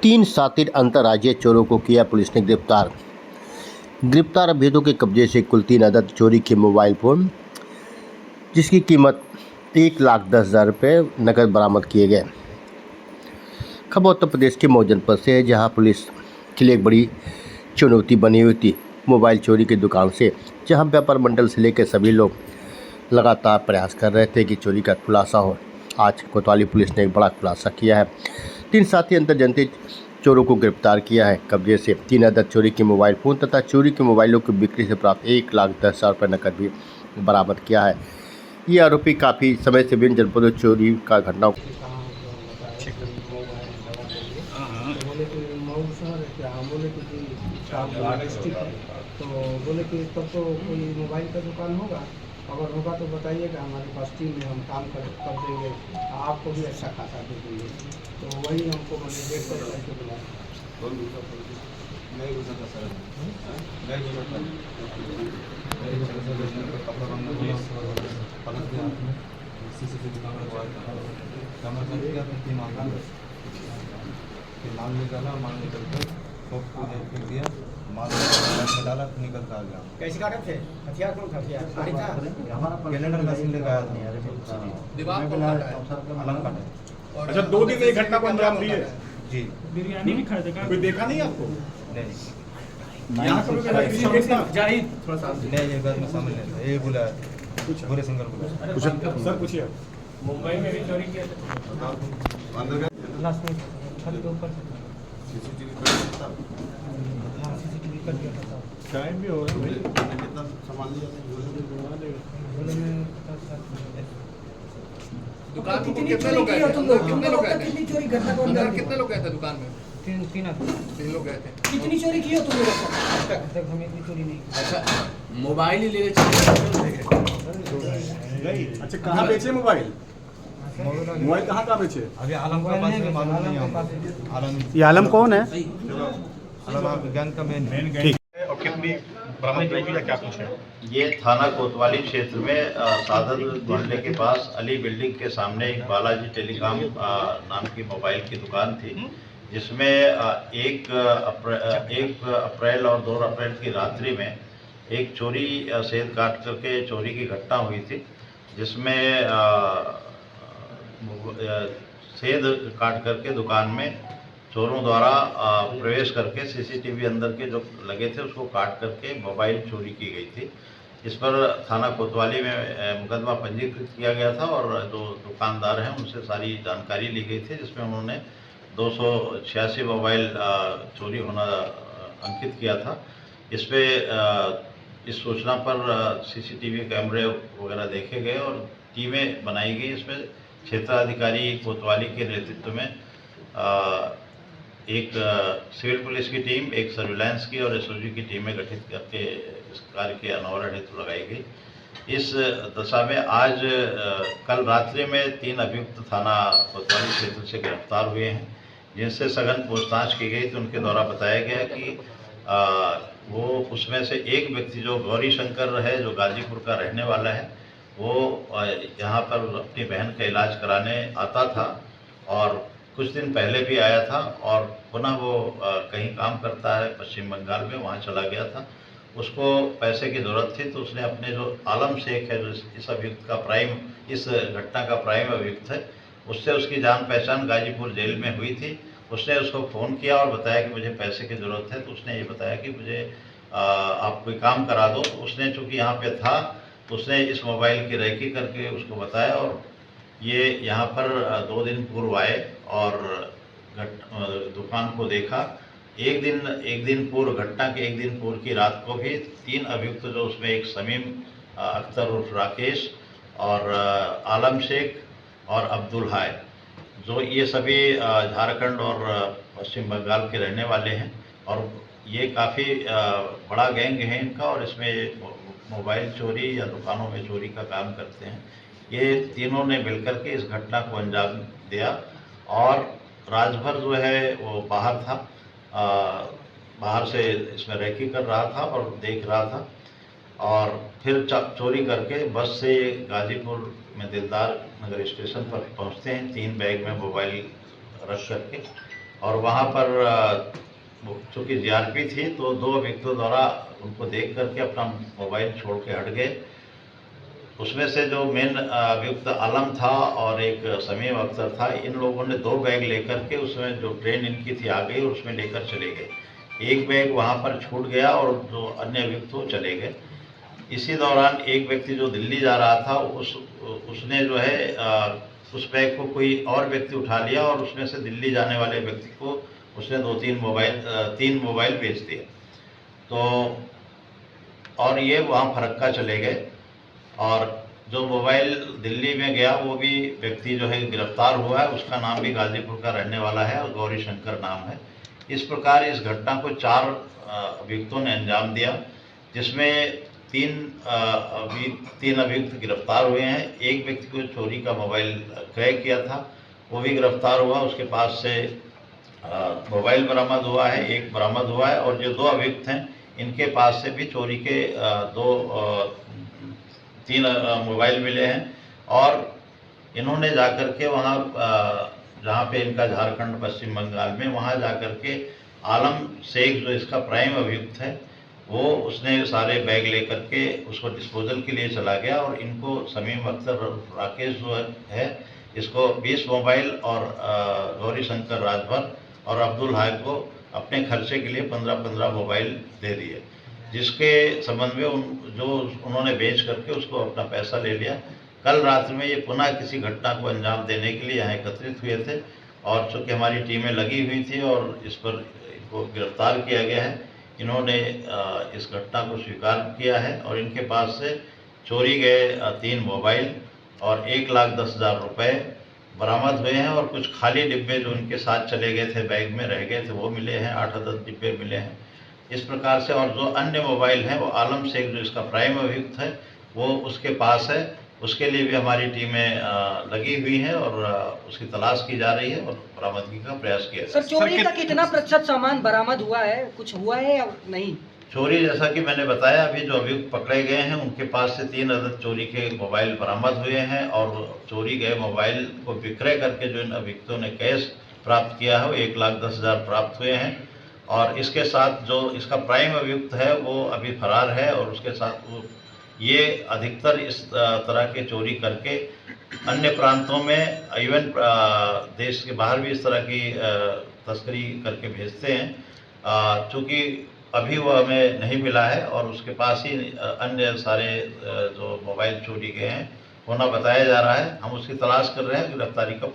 तीन शातिर अंतर्राज्यीय चोरों को किया पुलिस ने गिरफ्तार। गिरफ्तार अभियुक्तों के कब्जे से कुल 3 अदद चोरी के मोबाइल फ़ोन, जिसकी कीमत 1,10,000 रुपये नकद बरामद किए गए। खबर उत्तर प्रदेश के मऊ जनपद से है, जहां पुलिस के लिए एक बड़ी चुनौती बनी हुई थी मोबाइल चोरी की दुकान से, जहां व्यापार मंडल से लेकर सभी लोग लगातार प्रयास कर रहे थे कि चोरी का खुलासा हो। आज कोतवाली पुलिस ने एक बड़ा खुलासा किया है। 3 साथी अंतर्जनपदीय चोरों को गिरफ्तार किया है। कब्जे से 3 अदद चोरी के मोबाइल फ़ोन तथा चोरी के मोबाइलों की बिक्री से प्राप्त 1,10,000 रुपये नकद भी बरामद किया है। ये आरोपी काफ़ी समय से विभिन्न जनपदों चोरी का घटनाओं बोले कि मऊ शहर है क्या? हम बोले कि जी डिस्ट्रिक्ट है। तो बोले कि तब तो कोई मोबाइल का दुकान होगा, अगर होगा तो बताइएगा, हमारे पास टीम है, हम काम कर देंगे, आपको भी अच्छा खासा दे देंगे। तो वही हमको मैंने डेढ़ सौ करके बुलाया। माल निकाला, माल निकल कर शॉप को फेंक दिया, माल में डाला, निकल कर आ गया। कैसे काटे थे? हथियार कौन था? हथियार गाड़ी था? कैलेंडर का सील लेकर आया था। दीवार को अलग काटे। अच्छा, 2 दिन एक घटना को अंजाम दिए जी। बिरयानी भी खरीदे का? कोई देखा नहीं आपको? नहीं यहाँ कभी भी किसी के साथ? जाहिद थोड़ा सा नहीं, ये घर में शामिल नहीं था। ये बुलाया, पूरे सिंगल बुलाया। सर पूछिए। मुंबई में भी चोरी किया था। लास्ट में छत के ऊपर से सीसीटीवी कर दिया था। टाइम भी हो रहा है। कितना सामान लिया बोले में 50-60 दुकान में कितनी कितने लोग गए थे? कितने लोग गए थे? कितनी चोरी घटना को अंदर अंजाम कितने लोग गए थे दुकान में? तीन लोग गए थे। कितनी चोरी की हो तुमने अब तक हमें इतनी चोरी नहीं की। अच्छा, मोबाइल ही ले चले। नहीं, अच्छा कहाँ बेचे मोबाइल? मोबाइल कहाँ बेचे? अभी आलम का पास में मालूम नहीं हमको। आलम, ये आलम कौन है? आलम विज्ञान का मेन ठीक है। और कितनी बरामद हुई या क्या कुछ है? ये थाना कोतवाली क्षेत्र में सादर मोहल्ले के पास अली बिल्डिंग के सामने एक बालाजी टेलीकॉम नाम की मोबाइल की दुकान थी, जिसमें 1 अप्रैल और 2 अप्रैल की रात्रि में एक चोरी सेंध काट करके चोरी की घटना हुई थी, जिसमें सेंध काट करके दुकान में चोरों द्वारा प्रवेश करके सीसीटीवी अंदर के जो लगे थे उसको काट करके मोबाइल चोरी की गई थी। इस पर थाना कोतवाली में मुकदमा पंजीकृत किया गया था और जो दुकानदार हैं उनसे सारी जानकारी ली गई थी, जिसमें उन्होंने 286 मोबाइल चोरी होना अंकित किया था। इस पे इस सूचना पर सीसीटीवी कैमरे वगैरह देखे गए और टीमें बनाई गई। इसमें क्षेत्राधिकारी कोतवाली के नेतृत्व में एक सिविल पुलिस की टीम, एक सर्विलांस की और एसओजी की टीमें गठित करके इस कार्य के अनावरण हेतु लगाई गई। इस दशा में आज कल रात्रि में 3 अभियुक्त थाना कोतवाली क्षेत्र से गिरफ्तार हुए हैं, जिनसे सघन पूछताछ की गई तो उनके द्वारा बताया गया कि वो उसमें से एक व्यक्ति जो गौरी शंकर है, जो गाजीपुर का रहने वाला है, वो यहाँ पर अपनी बहन का इलाज कराने आता था और कुछ दिन पहले भी आया था और पुनः वो कहीं काम करता है पश्चिम बंगाल में, वहाँ चला गया था। उसको पैसे की ज़रूरत थी तो उसने अपने जो आलम शेख है, जो इस अभियुक्त का इस घटना का प्राइम अभियुक्त है, उससे उसकी जान पहचान गाजीपुर जेल में हुई थी। उसने उसको फ़ोन किया और बताया कि मुझे पैसे की ज़रूरत है, तो उसने ये बताया कि मुझे आप कोई काम करा दो। तो उसने चूँकि यहाँ पे था तो उसने इस मोबाइल की रेकी करके उसको बताया और ये यहाँ पर 2 दिन पूर्व आए और दुकान को देखा। एक दिन पूर्व, घटना के एक दिन पूर्व की रात को भी 3 अभियुक्त, जो उसमें एक समीम अख्तर उर्फ राकेश और आलम शेख और अब्दुल हाय, जो ये सभी झारखंड और पश्चिम बंगाल के रहने वाले हैं और ये काफ़ी बड़ा गैंग है इनका और इसमें मोबाइल चोरी या दुकानों में चोरी का काम करते हैं। ये तीनों ने मिलकर के इस घटना को अंजाम दिया और राजभर जो है वो बाहर था, बाहर से इसमें रेकी कर रहा था और देख रहा था और फिर चोरी करके बस से गाजीपुर में दिलदार नगर स्टेशन पर पहुंचते हैं 3 बैग में मोबाइल रख करके, और वहां पर चूँकि जीआरपी थी तो 2 अभियुक्तों द्वारा उनको देख करके अपना मोबाइल छोड़ के हट गए। उसमें से जो मेन अभियुक्त आलम था और एक समीम अख्तर था, इन लोगों ने 2 बैग लेकर के उसमें जो ट्रेन इनकी थी आ गई और उसमें लेकर चले गए। एक बैग वहां पर छूट गया और जो अन्य अभियुक्त वो चले गए। इसी दौरान एक व्यक्ति जो दिल्ली जा रहा था उसने जो है उस बैग को कोई और व्यक्ति उठा लिया और उसमें से दिल्ली जाने वाले व्यक्ति को उसने 3 मोबाइल बेच दिए। तो और ये वहाँ फरक्का चले गए, और जो मोबाइल दिल्ली में गया वो भी व्यक्ति जो है गिरफ्तार हुआ है, उसका नाम भी गाजीपुर का रहने वाला है और गौरी शंकर नाम है। इस प्रकार इस घटना को 4 अभियुक्तों ने अंजाम दिया, जिसमें 3 अभियुक्त गिरफ्तार हुए हैं। एक व्यक्ति को चोरी का मोबाइल क्रय किया था वो भी गिरफ्तार हुआ, उसके पास से मोबाइल बरामद हुआ है, एक बरामद हुआ है, और जो 2 अभियुक्त हैं इनके पास से भी चोरी के 3 मोबाइल मिले हैं। और इन्होंने जाकर के वहाँ जहाँ पे इनका झारखंड पश्चिम बंगाल में, वहाँ जाकर के आलम शेख जो इसका प्राइम अभियुक्त है वो उसने सारे बैग लेकर के उसको डिस्पोजल के लिए चला गया, और इनको समीम अख्तर राकेश जो है इसको 20 मोबाइल और गौरी शंकर राजभर और अब्दुल हाय को अपने खर्चे के लिए 15-15 मोबाइल दे दिए, जिसके संबंध में उन्होंने बेच करके उसको अपना पैसा ले लिया। कल रात में ये पुनः किसी घटना को अंजाम देने के लिए यहाँ एकत्रित हुए थे, और चूँकि हमारी टीमें लगी हुई थी और इस पर इनको गिरफ्तार किया गया है। इन्होंने इस घटना को स्वीकार किया है और इनके पास से चोरी गए 3 मोबाइल और 1,10,000 रुपये बरामद हुए हैं, और कुछ खाली डिब्बे जो उनके साथ चले गए थे, बैग में रह गए थे, वो मिले हैं। 8-10 डिब्बे मिले हैं इस प्रकार से। और जो अन्य मोबाइल हैं वो आलम शेख जो इसका प्राइम अभियुक्त है वो उसके पास है, उसके लिए भी हमारी टीमें लगी हुई हैं और उसकी तलाश की जा रही है और बरामदगी का प्रयास किया जा रहा है। सर चोरी का कितना प्रतिशत सामान बरामद हुआ है, कुछ हुआ है या नहीं? चोरी जैसा कि मैंने बताया, अभी जो अभियुक्त पकड़े गए हैं उनके पास से 3 अदद चोरी के मोबाइल बरामद हुए हैं, और चोरी गए मोबाइल को विक्रय करके जो इन अभियुक्तों ने कैश प्राप्त किया है वो 1,10,000 प्राप्त हुए हैं। और इसके साथ जो इसका प्राइम अभियुक्त है वो अभी फरार है, और उसके साथ वो ये अधिकतर इस तरह के चोरी करके अन्य प्रांतों में, इवन देश के बाहर भी इस तरह की तस्करी करके भेजते हैं। चूँकि अभी वो हमें नहीं मिला है और उसके पास ही अन्य सारे जो मोबाइल चोरी गए हैं होना बताया जा रहा है। हम उसकी तलाश कर रहे हैं, गिरफ्तारी का